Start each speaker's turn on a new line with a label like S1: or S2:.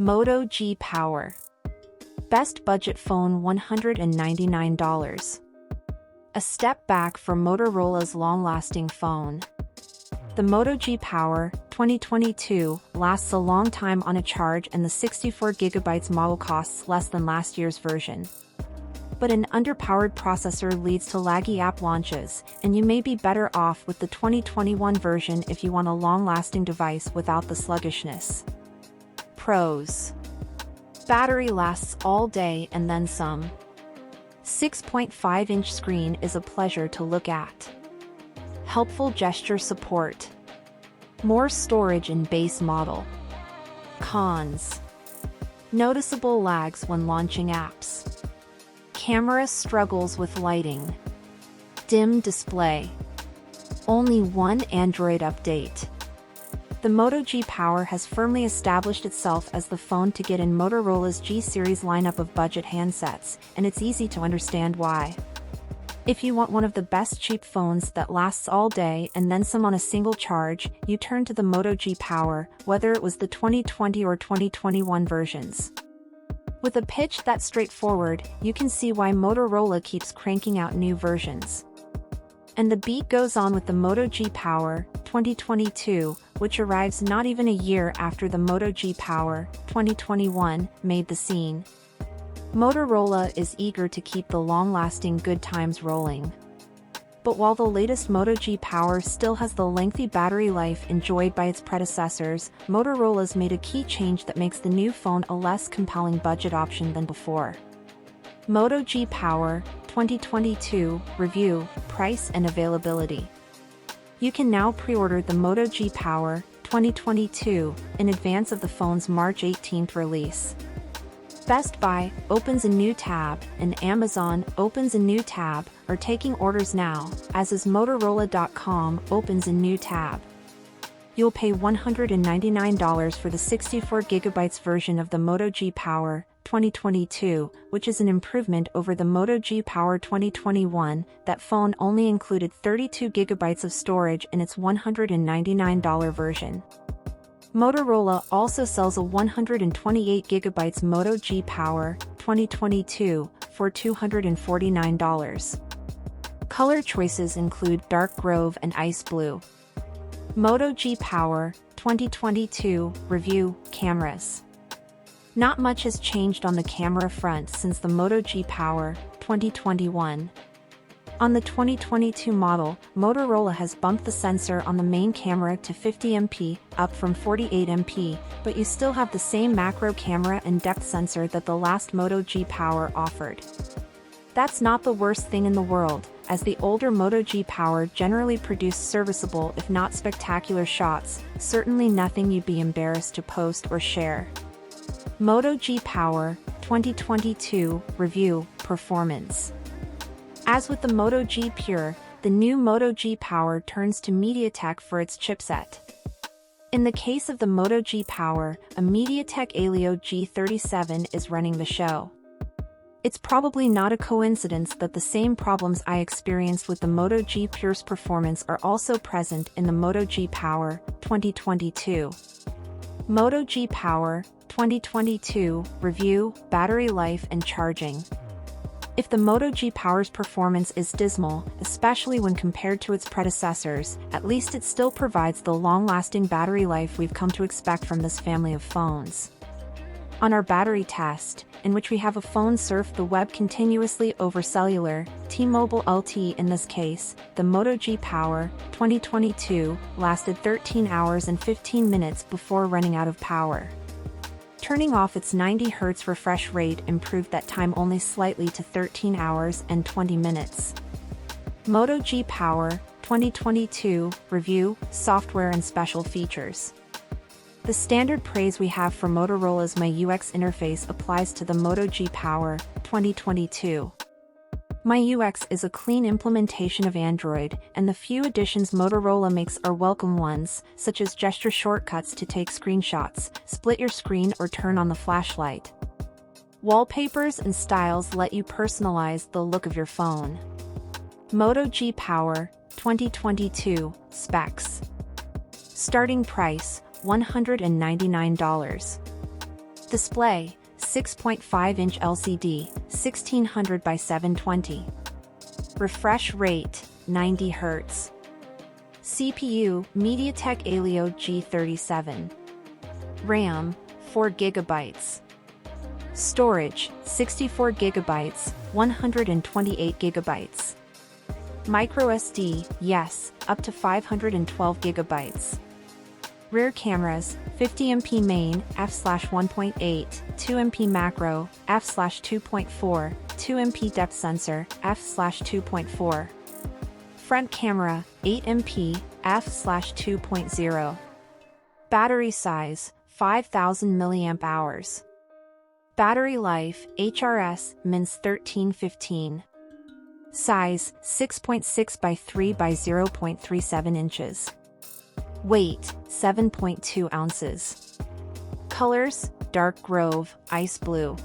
S1: Moto G Power. Best budget phone $199. A step back from Motorola's long-lasting phone. The Moto G Power 2022 lasts a long time on a charge, and the 64GB model costs less than last year's version. But an underpowered processor leads to laggy app launches, and you may be better off with the 2021 version if you want a long-lasting device without the sluggishness. Pros. Battery lasts all day and then some. 6.5-inch screen is a pleasure to look at. Helpful gesture support. More storage in base model. Cons. Noticeable lags when launching apps. Camera struggles with lighting. Dim display. Only one Android update. The Moto G Power has firmly established itself as the phone to get in Motorola's G series lineup of budget handsets, and it's easy to understand why. If you want one of the best cheap phones that lasts all day and then some on a single charge, you turn to the Moto G Power, whether it was the 2020 or 2021 versions. With a pitch that's straightforward, you can see why Motorola keeps cranking out new versions. And the beat goes on with the Moto G Power 2022, which arrives not even a year after the Moto G Power 2021 made the scene. Motorola is eager to keep the long-lasting good times rolling. But while the latest Moto G Power still has the lengthy battery life enjoyed by its predecessors, Motorola's made a key change that makes the new phone a less compelling budget option than before. Moto G Power 2022 Review, Price and Availability. You can now pre-order the Moto G Power 2022 in advance of the phone's March 18th release. Best Buy opens a new tab, and Amazon opens a new tab, are taking orders now, as is Motorola.com opens a new tab. You'll pay $199 for the 64GB version of the Moto G Power 2022, which is an improvement over the Moto G Power 2021. That phone only included 32GB of storage in its $199 version. Motorola also sells a 128GB Moto G Power 2022 for $249. Color choices include dark grove and ice blue. Moto G Power 2022 Review, Cameras. Not much has changed on the camera front since the Moto G Power 2021. On the 2022 model, Motorola has bumped the sensor on the main camera to 50MP, up from 48MP, but you still have the same macro camera and depth sensor that the last Moto G Power offered. That's not the worst thing in the world, as the older Moto G Power generally produced serviceable if not spectacular shots, certainly nothing you'd be embarrassed to post or share. Moto G Power 2022 Review, Performance. As with the Moto G Pure, the new Moto G Power turns to MediaTek for its chipset. In the case of the Moto G Power, a MediaTek Helio G37 is running the show. It's probably not a coincidence that the same problems I experienced with the Moto G Pure's performance are also present in the Moto G Power 2022. Moto G Power 2022 Review, Battery Life and Charging. If the Moto G Power's performance is dismal, especially when compared to its predecessors, at least it still provides the long-lasting battery life we've come to expect from this family of phones. On our battery test, in which we have a phone surf the web continuously over cellular, T-Mobile LTE in this case, the Moto G Power 2022 lasted 13 hours and 15 minutes before running out of power. Turning off its 90Hz refresh rate improved that time only slightly to 13 hours and 20 minutes. Moto G Power 2022 Review, Software and Special Features. The standard praise we have for Motorola's MyUX interface applies to the Moto G Power 2022. MyUX is a clean implementation of Android, and the few additions Motorola makes are welcome ones, such as gesture shortcuts to take screenshots, split your screen or turn on the flashlight. Wallpapers and styles let you personalize the look of your phone. Moto G Power 2022 Specs. Starting price, $199. Display, 6.5-inch LCD, 1600 by 720. Refresh rate, 90 Hz. CPU, MediaTek Helio G37. RAM, 4 GB. Storage, 64 GB, 128 GB. MicroSD, yes, up to 512 GB. Rear cameras, 50MP main, f/1.8, 2MP macro, f/2.4, 2MP depth sensor, f/2.4. Front camera, 8MP, f/2.0. Battery size, 5000 mAh. Battery life, HRS, mins 1315. Size, 6.6 by 3 by 0.37 inches. Weight, 7.2 ounces. Colors, dark grove, ice blue.